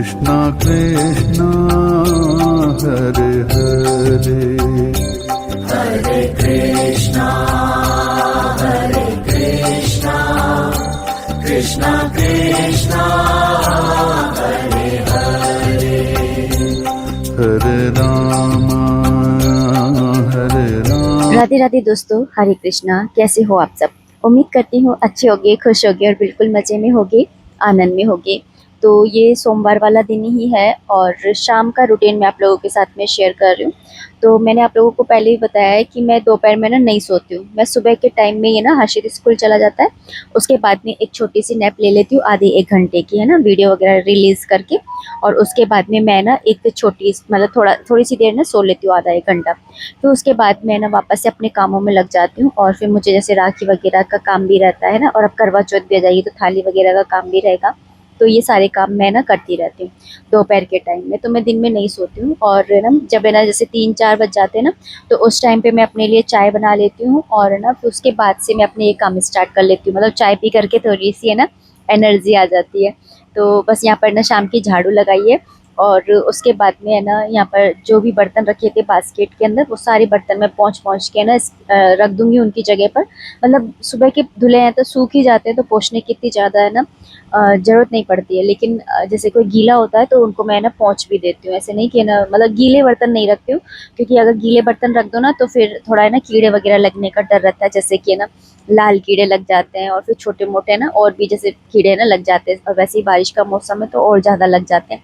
कृष्णा कृष्णा हरे हरे, हरे कृष्णा कृष्णा कृष्णा हरे हरे, हरे राम हरे राम। राधे राधे दोस्तों, हरे कृष्णा। कैसे हो आप सब? उम्मीद करती हूँ अच्छे होगे, खुश होगे और बिल्कुल मज़े में होगे, आनंद में होगे। तो ये सोमवार वाला दिन ही है और शाम का रूटीन मैं आप लोगों के साथ में शेयर कर रही हूँ। तो मैंने आप लोगों को पहले ही बताया है कि मैं दोपहर में ना नहीं सोती हूँ। मैं सुबह के टाइम में ये ना हर्षित स्कूल चला जाता है, उसके बाद में एक छोटी सी नैप ले लेती हूँ, आधे एक घंटे की, है ना, वीडियो वगैरह रिलीज़ करके। और उसके बाद में मैं ना एक छोटी मतलब थोड़ी सी देर ना सो लेती हूँ, आधा एक घंटा। फिर उसके बाद मैं ना वापस से अपने कामों में लग जाती हूँ। और फिर मुझे जैसे राखी वगैरह का काम भी रहता है ना, और अब करवा चौथ भी आ जाएगी तो थाली वगैरह का काम भी रहेगा। तो ये सारे काम मैं ना करती रहती हूँ दोपहर के टाइम में। तो मैं दिन में नहीं सोती हूँ। और ना जब है ना जैसे 3-4 बज जाते हैं ना, तो उस टाइम पे मैं अपने लिए चाय बना लेती हूँ। और ना फिर उसके बाद से मैं अपने ये काम स्टार्ट कर लेती हूँ। मतलब चाय पी करके थोड़ी सी है ना एनर्जी आ जाती है। तो बस यहाँ पर ना शाम की झाड़ू लगाई है। और उसके बाद में है ना यहाँ पर जो भी बर्तन रखे थे बास्केट के अंदर, वो सारे बर्तन मैं पहुँच के ना रख दूँगी उनकी जगह पर। मतलब सुबह के धुले हैं तो सूख ही जाते हैं, तो पोंछने की इतनी ज़्यादा है ना ज़रूरत नहीं पड़ती है। लेकिन जैसे कोई गीला होता है तो उनको मैं ना पोंछ भी देती हूँ। ऐसे नहीं कि ना मतलब गीले बर्तन नहीं रखती हूँ, क्योंकि अगर गीले बर्तन रख दो ना तो फिर थोड़ा है ना कीड़े वगैरह लगने का डर रहता है। जैसे कि ना लाल कीड़े लग जाते हैं, और फिर छोटे मोटे ना और भी जैसे कीड़े ना लग जाते हैं। और वैसे ही बारिश का मौसम है तो और ज़्यादा लग जाते हैं।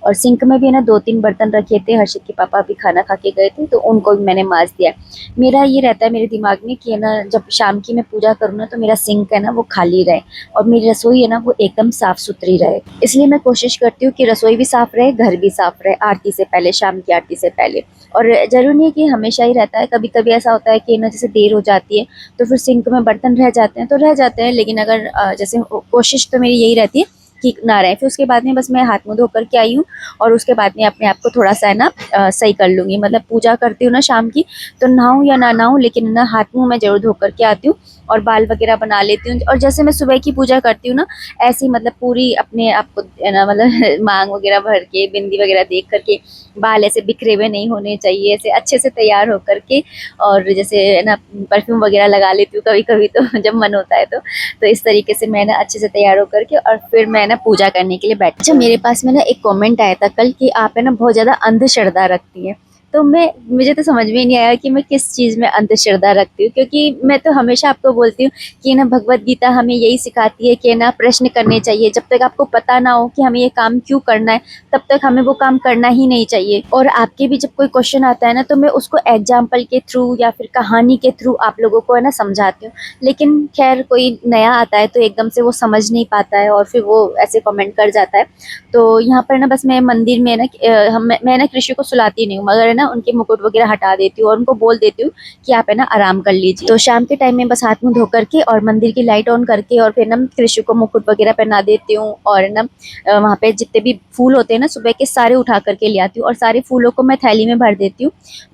और सिंक में भी ना 2-3 बर्तन रखे थे, हर्षित के पापा भी खाना खा के गए थे तो उनको भी मैंने मांज दिया। मेरा ये रहता है मेरे दिमाग में कि है ना जब शाम की मैं पूजा करूँ ना तो मेरा सिंक है ना वो खाली रहे, और मेरी रसोई है ना वो एकदम साफ़ सुथरी रहे। इसलिए मैं कोशिश करती हूँ कि रसोई भी साफ़ रहे, घर भी साफ़ रहे, आरती से पहले, शाम की आरती से पहले। और ज़रूरी नहीं है कि हमेशा ही रहता है, कभी कभी ऐसा होता है कि ना जैसे देर हो जाती है तो फिर सिंक में बर्तन रह जाते हैं तो रह जाते हैं। लेकिन अगर जैसे कोशिश तो मेरी यही रहती है कि ना रहे। फिर उसके बाद में बस मैं हाथ मुँह धो कर के आई हूँ, और उसके बाद में अपने आप को थोड़ा सा है ना सही कर लूँगी। मतलब पूजा करती हूँ ना शाम की, तो नहाऊँ या ना नहाऊँ, लेकिन ना हाथ मुँह मैं ज़रूर धो कर के आती हूँ और बाल वगैरह बना लेती हूँ। और जैसे मैं सुबह की पूजा करती हूँ ना, ऐसे ही मतलब पूरी अपने आप को है ना मतलब मांग वगैरह भर के, बिंदी वगैरह देख करके, बाल ऐसे बिखरे हुए नहीं होने चाहिए, ऐसे अच्छे से तैयार होकर के। और जैसे है ना परफ्यूम वगैरह लगा लेती हूँ कभी कभी तो जब मन होता है तो इस तरीके से मैं ना अच्छे से तैयार होकर के और फिर मैं ना पूजा करने के लिए बैठ। अच्छा, मेरे पास में ना एक कमेंट आया था कल कि आप है ना बहुत ज़्यादा अंधश्रद्धा रखती हैं। तो मुझे तो समझ में ही नहीं आया कि मैं किस चीज़ में अंधश्रद्धा रखती हूँ, क्योंकि मैं तो हमेशा आपको बोलती हूँ कि ना भगवत गीता हमें यही सिखाती है कि ना प्रश्न करने चाहिए। जब तक आपको पता ना हो कि हमें ये काम क्यों करना है, तब तक हमें वो काम करना ही नहीं चाहिए। और आपके भी जब कोई क्वेश्चन आता है ना, तो मैं उसको एग्जाम्पल के थ्रू या फिर कहानी के थ्रू आप लोगों को है ना समझाती हूँ। लेकिन खैर कोई नया आता है तो एकदम से वो समझ नहीं पाता है और फिर वो ऐसे कमेंट कर जाता है। तो यहाँ पर ना बस मैं मंदिर में ना मैं ना कृषि को सुलाती नहीं हूँ, मगर है ना उनके मुकुट वगैरह हटा देती हूँ और उनको बोल देती हूँ कि आप है ना आराम कर लीजिए। तो शाम के टाइम में बस हाथ मुंह धो करके और मंदिर की लाइट ऑन करके और फिर ना कृषि को मुकुट वगैरह पहना देती हूँ। और ना वहाँ पे जितने भी फूल होते हैं ना सुबह के, सारे उठा करके ले आती हूँ और सारे फूलों को मैं थैली में भर देती हूँ।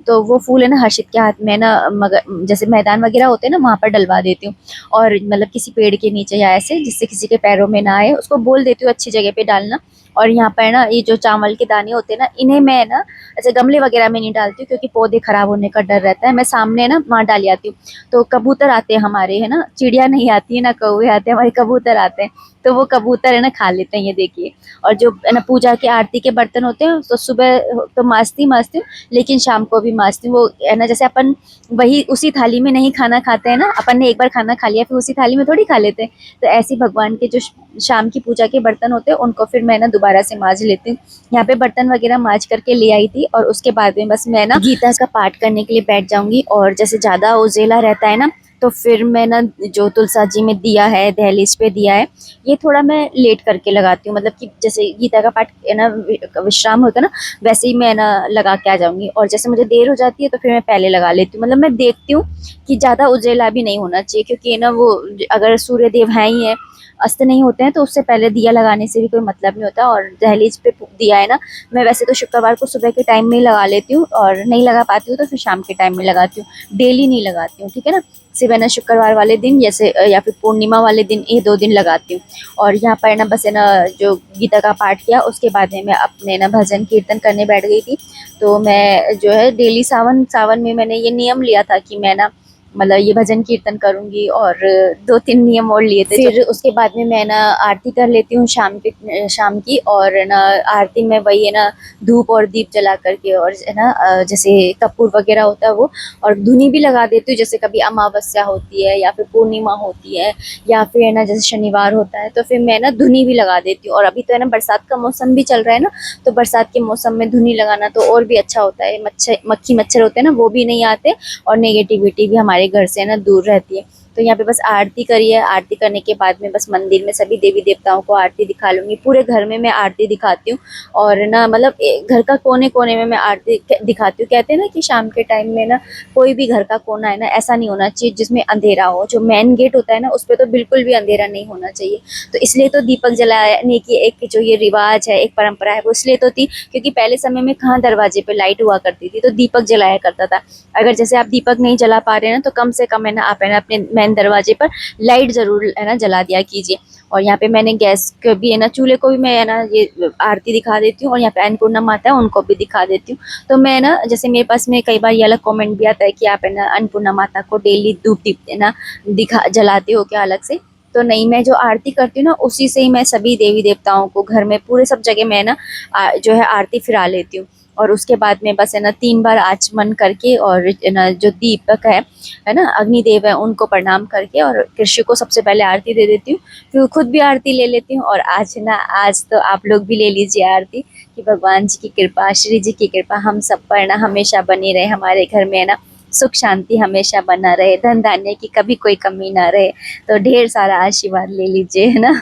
तो वो फूल है ना हर्षित के हाथ में ना मगर जैसे मैदान वगैरह होते हैं ना वहाँ पर डलवा देती हूँ। और मतलब किसी पेड़ के नीचे या ऐसे जिससे किसी के पैरों में ना आए, उसको बोल देती हूँ अच्छी जगह पे डालना। और यहाँ पर ना ये जो चावल के दाने होते हैं ना, इन्हें मैं ना ऐसे गमले वगैरह में नहीं डालती हूँ, क्योंकि पौधे खराब होने का डर रहता है। मैं सामने ना वहाँ डाल आती हूँ। तो कबूतर आते हैं हमारे, है ना, चिड़िया नहीं आती है ना, कौवे आते हैं, हमारे कबूतर आते हैं। तो वो कबूतर है ना खा लेते हैं, ये देखिए। और जो है ना पूजा के आरती के बर्तन होते हैं तो सुबह तो मांजती हूँ, लेकिन शाम को भी मांजती हूँ। वो है ना जैसे अपन वही उसी थाली में नहीं खाना खाते हैं ना, अपन ने एक बार खाना खा लिया फिर उसी थाली में थोड़ी खा लेते हैं। तो ऐसे भगवान के जो शाम की पूजा के बर्तन होते हैं उनको फिर मैं ना दोबारा से मांज लेती हूँ। यहाँ पे बर्तन वगैरह मांज करके ले आई थी, और उसके बाद में बस मैं ना गीता का पाठ करने के लिए बैठ जाऊंगी। और जैसे ज़्यादा उजेला रहता है ना, तो फिर मैं ना जो तुलसा जी में दिया है, दहलीज पे दिया है, ये थोड़ा मैं लेट करके लगाती हूँ। मतलब कि जैसे गीता का पाठ है ना विश्राम होता है ना, वैसे ही मैं ना लगा के आ जाऊंगी। और जैसे मुझे देर हो जाती है तो फिर मैं पहले लगा लेती हूँ। मतलब मैं देखती हूँ कि ज़्यादा उजेला भी नहीं होना चाहिए, क्योंकि ना वो अगर सूर्य देव हैं ही है अस्त नहीं होते हैं तो उससे पहले दिया लगाने से भी कोई मतलब नहीं होता। और दहलीज पे दिया है ना, मैं वैसे तो शुक्रवार को सुबह के टाइम में ही लगा लेती हूँ, और नहीं लगा पाती हूँ तो फिर शाम के टाइम में लगाती हूँ, डेली नहीं लगाती हूँ, ठीक है ना। सिर्फ है ना शुक्रवार वाले दिन जैसे या फिर पूर्णिमा वाले दिन, ये 2 दिन लगाती हूँ। और यहाँ पर ना बस है ना जो गीता का पाठ किया, उसके बाद में मैं अपने ना भजन कीर्तन करने बैठ गई थी। तो मैं जो है डेली सावन में मैंने ये नियम लिया था कि मैं ना मतलब ये भजन कीर्तन करूंगी, और 2-3 नियम और लिए थे। फिर उसके बाद में मैं ना आरती कर लेती हूँ शाम की, और ना आरती में वही है ना धूप और दीप जला करके, और है ना जैसे कपूर वगैरह होता है वो, और धुनी भी लगा देती हूँ। जैसे कभी अमावस्या होती है या फिर पूर्णिमा होती है या फिर है ना जैसे शनिवार होता है, तो फिर मैं ना धुनी भी लगा देती हूँ। और अभी तो है ना बरसात का मौसम भी चल रहा है ना, तो बरसात के मौसम में धुनी लगाना तो और भी अच्छा होता है। मक्खी मच्छर होते हैं ना, वो भी नहीं आते, और नेगेटिविटी भी हमारे घर से ना दूर रहती है। तो यहाँ पे बस आरती करी है। आरती करने के बाद में बस मंदिर में सभी देवी देवताओं को आरती दिखा लूंगी। पूरे घर में मैं आरती दिखाती हूँ, और ना मतलब घर का कोने कोने में मैं आरती दिखाती हूँ। कहते हैं ना कि शाम के टाइम में ना कोई भी घर का कोना है ना ऐसा नहीं होना चाहिए जिसमें अंधेरा हो। जो मेन गेट होता है ना उस पर तो बिल्कुल भी अंधेरा नहीं होना चाहिए। तो इसलिए तो दीपक जलाने की एक जो ये रिवाज है, एक परंपरा है, वो इसलिए तो थी क्योंकि पहले समय में कहाँ दरवाजे पे लाइट हुआ करती थी, तो दीपक जलाया करता था। अगर जैसे आप दीपक नहीं जला पा रहे हैं ना, तो कम से कम है ना आप है ना अपने मेन दरवाजे पर लाइट जरूर है ना जला दिया कीजिए। और यहाँ पे मैंने गैस को भी है ना, चूल्हे को भी मैं है ना ये आरती दिखा देती हूँ, और यहाँ पे अन्नपूर्णा माता है उनको भी दिखा देती हूँ। तो मैं ना जैसे मेरे पास में कई बार ये अलग कमेंट भी आता है कि आप है ना अन्नपूर्णा माता को डेली धूप दीप है ना दिखा जलाते हो क्या अलग से। तो नहीं, मैं जो आरती करती हूँ ना उसी से ही मैं सभी देवी देवताओं को घर में पूरे सब जगह मैं ना जो है आरती फिरा लेती हूँ। और उसके बाद में बस है ना 3 बार आचमन करके, और है ना जो दीपक है ना अग्निदेव है उनको प्रणाम करके, और कृष्ण को सबसे पहले आरती दे देती हूँ। फिर खुद भी आरती ले लेती हूँ। और आज तो आप लोग भी ले लीजिए आरती, कि भगवान जी की कृपा, श्री जी की कृपा हम सब पर ना हमेशा बनी रहे। हमारे घर में है ना सुख शांति हमेशा बना रहे, धन धान्य की कभी कोई कमी ना रहे। तो ढेर सारा आशीर्वाद ले लीजिए, है ना।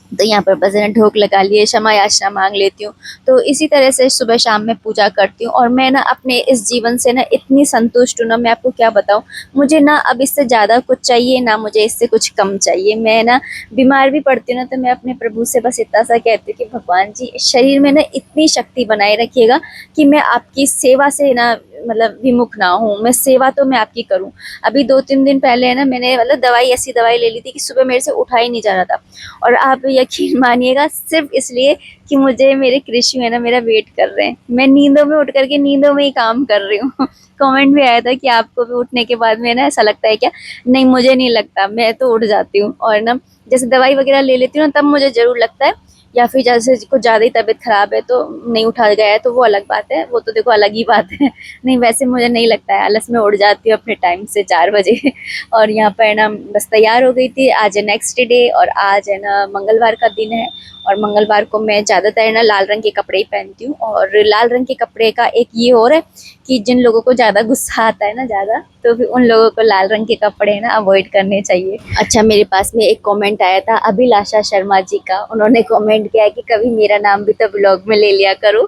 तो यहाँ पर बस है ना ढोक लगा लिए, क्षमा याचना मांग लेती हूँ। तो इसी तरह से सुबह शाम में पूजा करती हूँ। और मैं ना अपने इस जीवन से ना इतनी संतुष्ट हूँ ना, मैं आपको क्या बताऊँ। मुझे ना अब इससे ज़्यादा कुछ चाहिए ना, मुझे इससे कुछ कम चाहिए। मैं ना बीमार भी पड़ती हूँ ना, तो मैं अपने प्रभु से बस इतना सा कहती हूँ कि भगवान जी शरीर में ना इतनी शक्ति बनाए रखिएगा कि मैं आपकी सेवा से ना मतलब विमुख ना हूँ। मैं सेवा तो मैं आपकी करूँ। अभी 2-3 दिन पहले है ना मैंने मतलब ऐसी दवाई ले ली थी कि सुबह मेरे से उठा ही नहीं जा रहा था। और आप यकीन मानिएगा, सिर्फ इसलिए कि मुझे मेरे कृष्ण है ना मेरा वेट कर रहे हैं। मैं नींदों में उठ करके नींदों में ही काम कर रही हूँ। कमेंट भी आया था कि आपको भी उठने के बाद में ना ऐसा लगता है क्या? नहीं, मुझे नहीं लगता, मैं तो उठ जाती हूँ। और ना जैसे दवाई वगैरह ले लेती हूँ ना, तब मुझे जरूर लगता है। या फिर जैसे कुछ ज़्यादा ही तबीयत खराब है तो नहीं उठा गया है, तो वो अलग बात है, वो तो देखो अलग ही बात है। नहीं, वैसे मुझे नहीं लगता है आलस में, उठ जाती हूँ अपने टाइम से 4 बजे। और यहाँ पर ना बस तैयार हो गई थी। आज है नेक्स्ट डे, और आज है ना मंगलवार का दिन है। और मंगलवार को मैं ज़्यादातर ना लाल रंग के कपड़े ही पहनती हूँ। और लाल रंग के कपड़े का एक ये और है कि जिन लोगों को ज़्यादा गुस्सा आता है ना ज़्यादा, तो फिर उन लोगों को लाल रंग के कपड़े ना अवॉइड करने चाहिए। अच्छा, मेरे पास में एक कमेंट आया था अभिलाषा शर्मा जी का। उन्होंने कमेंट किया है कि कभी मेरा नाम भी तो ब्लॉग में ले लिया करो।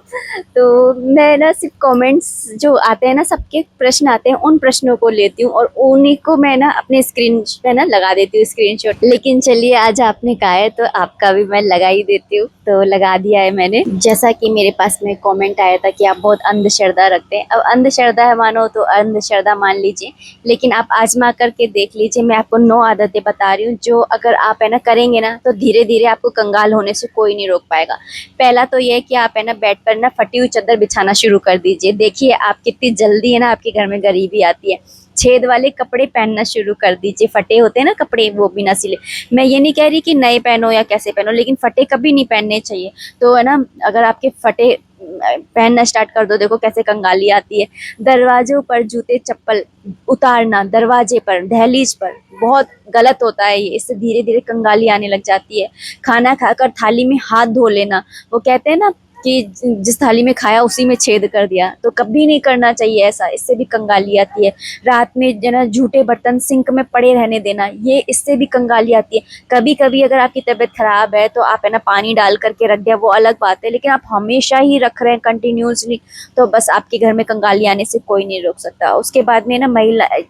तो मैं ना सिर्फ कमेंट्स जो आते हैं ना, सबके प्रश्न आते हैं, उन प्रश्नों को लेती हूँ और उन्हीं को मैं ना अपने स्क्रीन पे ना लगा देती हूँ स्क्रीनशॉट। लेकिन चलिए, आज आपने कहा है तो आपका भी मैं लगा ही देती हूँ, तो लगा दिया है मैंने। जैसा कि मेरे पास में कमेंट आया था कि आप बहुत अंधश्रद्धा रखते हैं। अब अंधश्रद्धा है मानो तो अंधश्रद्धा मान लीजिए, लेकिन आप आजमा करके देख लीजिए। मैं आपको 9 आदतें बता रही हूँ जो अगर आप है ना करेंगे ना, तो धीरे धीरे आपको कंगाल होने से कोई नहीं रोक पाएगा। पहला तो ये है कि आप है ना बेड पर ना फटी हुई चादर बिछाना शुरू कर दीजिए। देखिए आप कितनी जल्दी है ना आपके घर में गरीबी आती है। छेद वाले कपड़े पहनना शुरू कर दीजिए। फटे होते हैं ना कपड़े, वो भी ना सिले। मैं ये नहीं कह रही कि नए पहनो या कैसे पहनो, लेकिन फटे कभी नहीं पहनने चाहिए। तो है ना, अगर आपके फटे पहनना स्टार्ट कर दो, देखो कैसे कंगाली आती है। दरवाजों पर जूते चप्पल उतारना, दरवाजे पर, दहलीज पर, बहुत गलत होता है ये। इससे धीरे धीरे कंगाली आने लग जाती है। खाना खाकर थाली में हाथ धो लेना, वो कहते हैं ना कि जिस थाली में खाया उसी में छेद कर दिया, तो कभी नहीं करना चाहिए ऐसा, इससे भी कंगाली आती है। रात में जो ना झूठे बर्तन सिंक में पड़े रहने देना, ये इससे भी कंगाली आती है। कभी कभी अगर आपकी तबीयत खराब है तो आप है ना पानी डाल करके रख दिया, वो अलग बात है, लेकिन आप हमेशा ही रख रहे हैं कंटिन्यूसली, तो बस आपके घर में कंगाली आने से कोई नहीं रोक सकता। उसके बाद में ना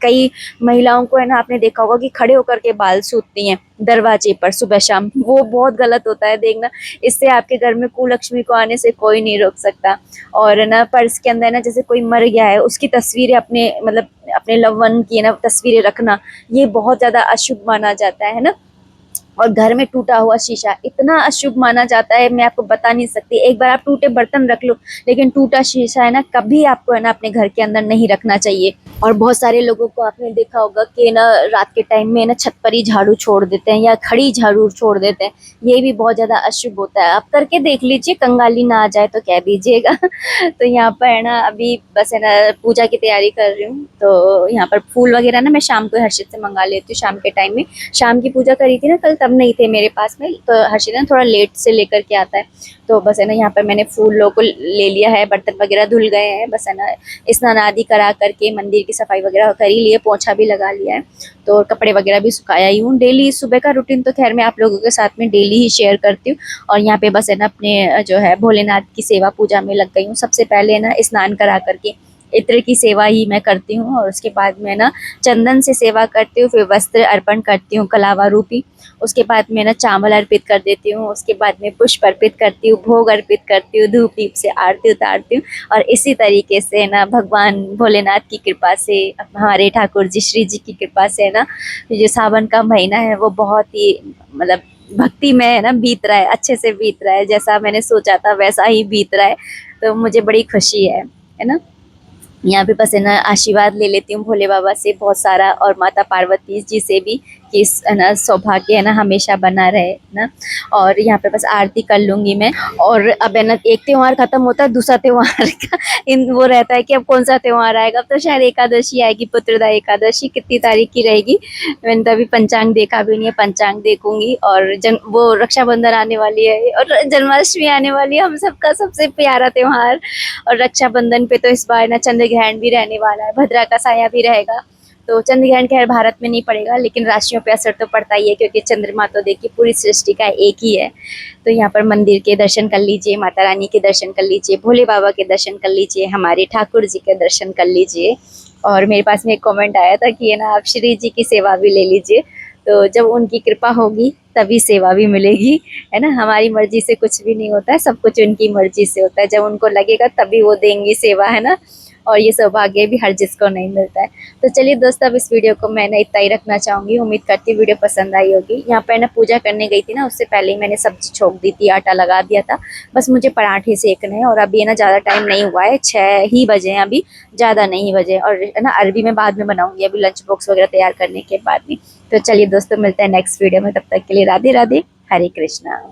कई महिलाओं को है ना, आपने देखा होगा कि खड़े होकर के बाल सूतती हैं, दरवाजे पर सुबह शाम, वो बहुत गलत होता है देखना। इससे आपके घर में कुलक्ष्मी को आने से कोई नहीं रोक सकता। और ना पर्स के अंदर ना जैसे कोई मर गया है उसकी तस्वीरें अपने मतलब अपने लव वन की ना तस्वीरें रखना, ये बहुत ज़्यादा अशुभ माना जाता है ना। और घर में टूटा हुआ शीशा इतना अशुभ माना जाता है, मैं आपको बता नहीं सकती। एक बार आप टूटे बर्तन रख लो, लेकिन टूटा शीशा है ना कभी आपको है ना अपने घर के अंदर नहीं रखना चाहिए। और बहुत सारे लोगों को आपने देखा होगा कि ना रात के टाइम में ना छत पर ही झाड़ू छोड़ देते हैं या खड़ी झाड़ू छोड़ देते हैं, ये भी बहुत ज़्यादा अशुभ होता है। आप करके देख लीजिए, कंगाली ना आ जाए तो कह दीजिएगा। तो यहाँ पर है ना अभी बस है ना पूजा की तैयारी कर रही हूँ। तो यहाँ पर फूल वगैरह ना मैं शाम को हर्षित से मंगा लेती हूँ। शाम के टाइम में शाम की पूजा करी थी ना कल, तब नहीं थे मेरे पास में, तो हर्षित ना थोड़ा लेट से लेकर के आता है। तो बस है ना यहाँ पर मैंने फूलों को ले लिया है, बर्तन वगैरह धुल गए हैं, बस है ना स्नान आदि करा करके मंदिर की सफाई वगैरह कर ही लिए, पोछा भी लगा लिया है। तो कपड़े वगैरह भी सुखाया ही हूँ। डेली सुबह का रूटीन तो खैर मैं आप लोगों के साथ में डेली ही शेयर करती हूँ। और यहाँ पे बस है ना अपने जो है भोलेनाथ की सेवा पूजा में लग गई हूँ। सबसे पहले ना स्नान करा करके इत्र की सेवा ही मैं करती हूँ, और उसके बाद मैं ना चंदन से सेवा करती हूँ, फिर वस्त्र अर्पण करती हूँ कलावा रूपी। उसके बाद मैं ना चावल अर्पित कर देती हूँ, उसके बाद में पुष्प अर्पित करती हूँ, भोग अर्पित करती हूँ, धूप दीप से आरती उतारती हूँ। और इसी तरीके से ना भगवान भोलेनाथ की कृपा से, हमारे ठाकुर जी श्री जी की कृपा से ना जो सावन का महीना है वो बहुत ही मतलब भक्ति में है ना बीत रहा है, अच्छे से बीत रहा है। जैसा मैंने सोचा था वैसा ही बीत रहा है, तो मुझे बड़ी खुशी है ना। यहाँ पे बस है ना आशीर्वाद ले लेती हूँ भोले बाबा से बहुत सारा, और माता पार्वती जी से भी कि है ना सौभाग्य है ना हमेशा बना रहे ना। और यहाँ पे बस आरती कर लूँगी मैं। और अब है ना एक त्यौहार खत्म होता है, दूसरा त्यौहार का इन वो रहता है कि अब कौन सा त्यौहार आएगा। अब तो शायद एकादशी आएगी, पुत्रदा एकादशी कितनी तारीख की रहेगी मैंने तो अभी पंचांग देखा भी नहीं है, पंचांग देखूंगी। और वो रक्षाबंधन आने वाली है और जन्माष्टमी आने वाली है, हम सबका सबसे प्यारा त्यौहार। और रक्षाबंधन पे तो इस बार ना चंद्र ग्रहण भी रहने वाला है, भद्रा का साया भी रहेगा। तो चंद्र ग्रहण खैर भारत में नहीं पड़ेगा, लेकिन राशियों पे असर तो पड़ता ही है, क्योंकि चंद्रमा तो देखिए पूरी सृष्टि का एक ही है। तो यहाँ पर मंदिर के दर्शन कर लीजिए, माता रानी के दर्शन कर लीजिए, भोले बाबा के दर्शन कर लीजिए, हमारे ठाकुर जी के दर्शन कर लीजिए। और मेरे पास में एक कमेंट आया था कि है ना आप श्री जी की सेवा भी ले लीजिए, तो जब उनकी कृपा होगी तभी सेवा भी मिलेगी, है ना। हमारी मर्जी से कुछ भी नहीं होता है, सब कुछ उनकी मर्जी से होता है। जब उनको लगेगा तभी वो देंगी सेवा, है ना। और ये सौभाग्य भी हर जिसको नहीं मिलता है। तो चलिए दोस्तों, अब इस वीडियो को मैं ना इतना ही रखना चाहूँगी। उम्मीद करती हूँ वीडियो पसंद आई होगी। यहाँ पर ना पूजा करने गई थी ना, उससे पहले ही मैंने सब्जी छोक दी थी, आटा लगा दिया था। बस मुझे पराठे सेकने हैं, और अभी है ना ज़्यादा टाइम नहीं हुआ है, 6 ही बजे हैं अभी, ज़्यादा नहीं बजे। और है ना अरबी में बाद में बनाऊँगी, अभी लंच बॉक्स वगैरह तैयार करने के बाद में। तो चलिए दोस्तों, मिलते हैं नेक्स्ट वीडियो में, तब तक के लिए राधे राधे, हरे कृष्णा।